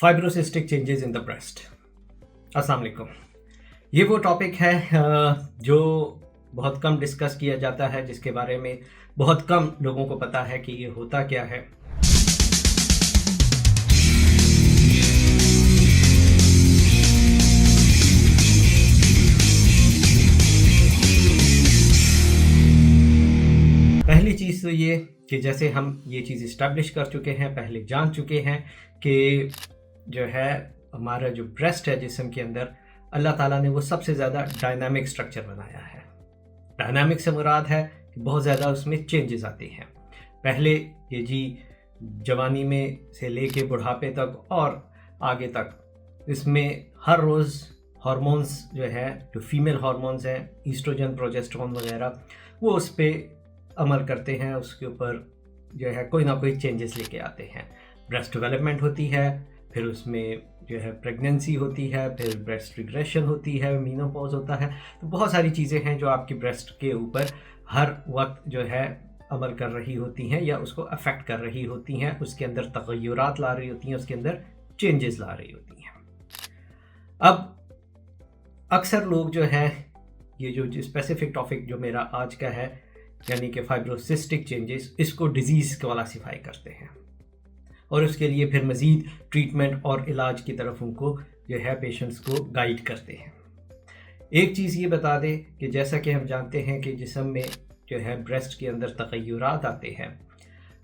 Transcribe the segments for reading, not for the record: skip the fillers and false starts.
Fibrocystic changes in the breast. अस्सलाम वालेकुम। ये वो टॉपिक है जो बहुत कम डिस्कस किया जाता है, जिसके बारे में बहुत कम लोगों को पता है कि ये होता क्या है। पहली चीज़ तो ये कि जैसे हम ये चीज़ इस्टेब्लिश कर चुके हैं, पहले जान चुके हैं कि जो है हमारा जो ब्रेस्ट है जिस्म के अंदर, अल्लाह ताला ने वो सबसे ज़्यादा डायनामिक स्ट्रक्चर बनाया है। डायनामिक से मुराद है कि बहुत ज़्यादा उसमें चेंजेस आती हैं। पहले ये जी जवानी में से लेके बुढ़ापे तक और आगे तक इसमें हर रोज़ हार्मोन्स जो है, जो फीमेल हार्मोन्स हैं, ईस्ट्रोजन, प्रोजेस्टेरोन वगैरह, वो उस पर अमल करते हैं, उसके ऊपर जो है कोई ना कोई चेंजेस लेके आते हैं। ब्रेस्ट डेवलपमेंट होती है, फिर उसमें जो है प्रेगनेंसी होती है, फिर ब्रेस्ट रिग्रेशन होती है, मीनोपॉज होता है। तो बहुत सारी चीज़ें हैं जो आपकी ब्रेस्ट के ऊपर हर वक्त जो है अमल कर रही होती हैं या उसको अफेक्ट कर रही होती हैं, उसके अंदर तगय्युरात ला रही होती हैं, उसके अंदर चेंजेस ला रही होती हैं। अब अक्सर लोग जो है ये जो स्पेसिफिक टॉपिक जो मेरा आज का है, यानी कि फाइब्रोसिस्टिक चेंजेस, इसको डिजीज़ क्लासीफाई करते हैं और उसके लिए फिर मज़ीद ट्रीटमेंट और इलाज की तरफ उनको जो है पेशेंट्स को गाइड करते हैं। एक चीज़ ये बता दें कि जैसा कि हम जानते हैं कि जिस्म में जो है ब्रेस्ट के अंदर तगय्युरात आते हैं,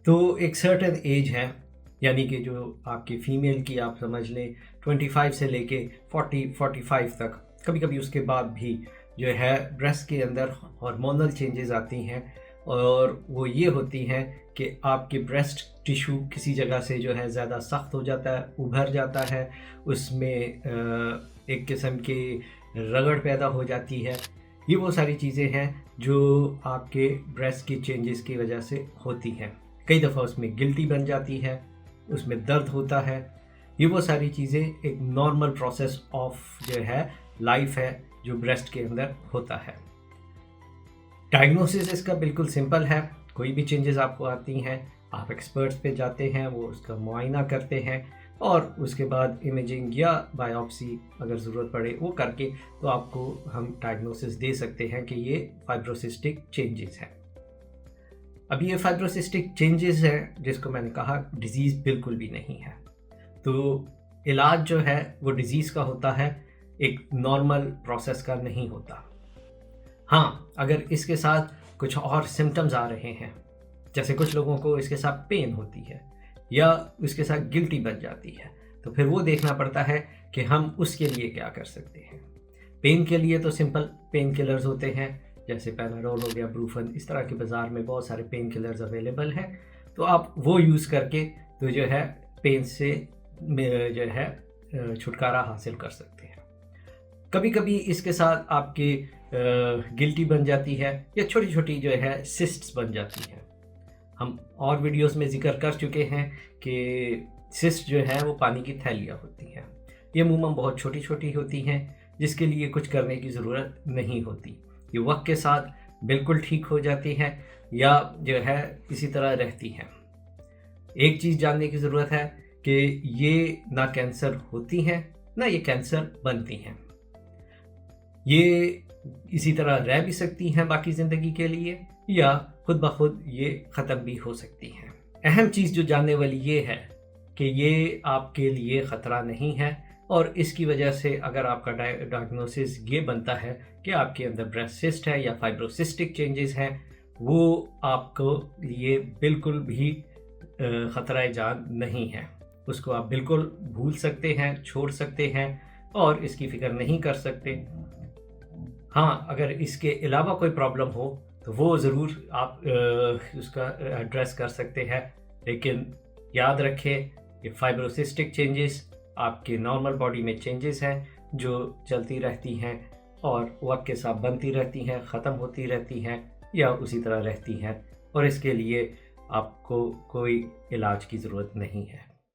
तो एक सर्टेन एज है, यानी कि जो आपकी फ़ीमेल की आप समझ लें 25 से लेके 40-45 तक, कभी कभी उसके बाद भी जो है ब्रेस्ट के अंदर हार्मोनल चेंजेस आती हैं। और वो ये होती हैं कि आपके ब्रेस्ट टिश्यू किसी जगह से जो है ज़्यादा सख्त हो जाता है, उभर जाता है, उसमें एक किस्म की रगड़ पैदा हो जाती है। ये वो सारी चीज़ें हैं जो आपके ब्रेस्ट की चेंजेस की वजह से होती हैं। कई दफ़ा उसमें गिल्टी बन जाती है, उसमें दर्द होता है। ये वो सारी चीज़ें एक नॉर्मल प्रोसेस ऑफ जो है लाइफ है जो ब्रेस्ट के अंदर होता है। डायग्नोसिस इसका बिल्कुल सिंपल है। कोई भी चेंजेस आपको आती हैं, आप एक्सपर्ट्स पे जाते हैं, वो उसका मुआयना करते हैं और उसके बाद इमेजिंग या बायोप्सी अगर ज़रूरत पड़े वो करके तो आपको हम डायग्नोसिस दे सकते हैं कि ये फाइब्रोसिस्टिक चेंजेस हैं। अब ये फाइब्रोसिस्टिक चेंजेस हैं जिसको मैंने कहा डिज़ीज़ बिल्कुल भी नहीं है। तो इलाज जो है वो डिज़ीज़ का होता है, एक नॉर्मल प्रोसेस का नहीं होता। हाँ, अगर इसके साथ कुछ और सिम्टम्स आ रहे हैं, जैसे कुछ लोगों को इसके साथ पेन होती है या इसके साथ गिल्टी बन जाती है, तो फिर वो देखना पड़ता है कि हम उसके लिए क्या कर सकते हैं। पेन के लिए तो सिंपल पेन किलर्स होते हैं, जैसे पैनाडोल हो गया, ब्रूफन, इस तरह के बाज़ार में बहुत सारे पेन किलर्स अवेलेबल हैं। तो आप वो यूज़ करके तो जो है पेन से जो है छुटकारा हासिल कर सकते हैं। कभी कभी इसके साथ आपके गिल्टी बन जाती है या छोटी छोटी जो है सिस्ट्स बन जाती हैं। हम और वीडियोस में जिक्र कर चुके हैं कि सिस्ट जो है वो पानी की थैलियाँ होती हैं। ये अमूमन बहुत छोटी छोटी होती हैं, जिसके लिए कुछ करने की ज़रूरत नहीं होती। ये वक्त के साथ बिल्कुल ठीक हो जाती हैं या जो है इसी तरह रहती हैं। एक चीज़ जानने की ज़रूरत है कि ये ना कैंसर होती हैं ना ये कैंसर बनती हैं। ये इसी तरह रह भी सकती हैं बाकी ज़िंदगी के लिए, या खुद ब खुद ये ख़त्म भी हो सकती हैं। अहम चीज़ जो जानने वाली ये है कि ये आपके लिए ख़तरा नहीं है, और इसकी वजह से अगर आपका डायग्नोसिस ये बनता है कि आपके अंदर ब्रेस्ट सिस्ट है या फाइब्रोसिस्टिक चेंजेस हैं, वो आपको लिए बिल्कुल भी ख़तरा जान नहीं है। उसको आप बिल्कुल भूल सकते हैं, छोड़ सकते हैं और इसकी फ़िक्र नहीं कर सकते। हाँ, अगर इसके अलावा कोई प्रॉब्लम हो तो वो ज़रूर आप उसका एड्रेस कर सकते हैं, लेकिन याद रखें ये फाइब्रोसिस्टिक चेंजेस आपके नॉर्मल बॉडी में चेंजेस हैं जो चलती रहती हैं और वक्त के साथ बनती रहती हैं, ख़त्म होती रहती हैं या उसी तरह रहती हैं, और इसके लिए आपको कोई इलाज की ज़रूरत नहीं है।